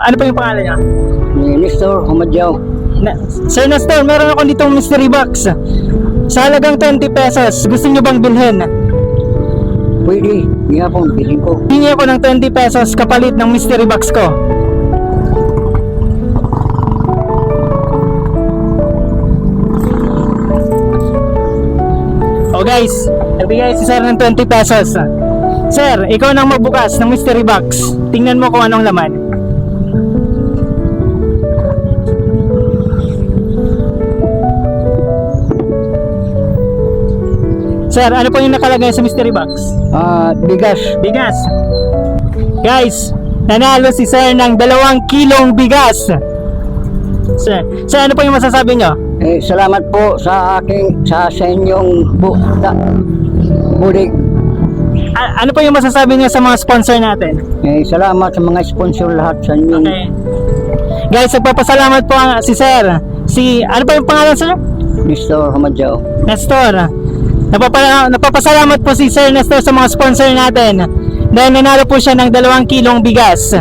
Ano pa yung pangalan niya? Ni Nestor Humadyaw. Sir Nestor, meron ako ditong mystery box. Sa halagang 20 pesos, gusto niyo bang bilhin? Pwede, hindi po, bilhin ko. Hingi ako ng 20 pesos kapalit ng mystery box ko. Oh guys, nagbigay si Sir ng 20 pesos. Sir, ikaw nang magbukas ng mystery box. Tingnan mo kung anong laman. Sir, ano po yung nakalagay sa mystery box? Bigas. Bigas. Guys, nanalo si Sir ng 2 kilong bigas. Sir, ano po yung masasabi nyo? Salamat po sa inyong bulig. Ano po yung masasabi nyo sa mga sponsor natin? Salamat sa mga sponsor lahat sa inyong. Okay. Guys, nagpapasalamat po si Sir. Ano po yung pangalan, Sir? Nestor Humadyaw. Nestor. Napapasalamat po si Sir Nestor sa mga sponsor natin dahil nanalo po siya ng 2 kilong bigas.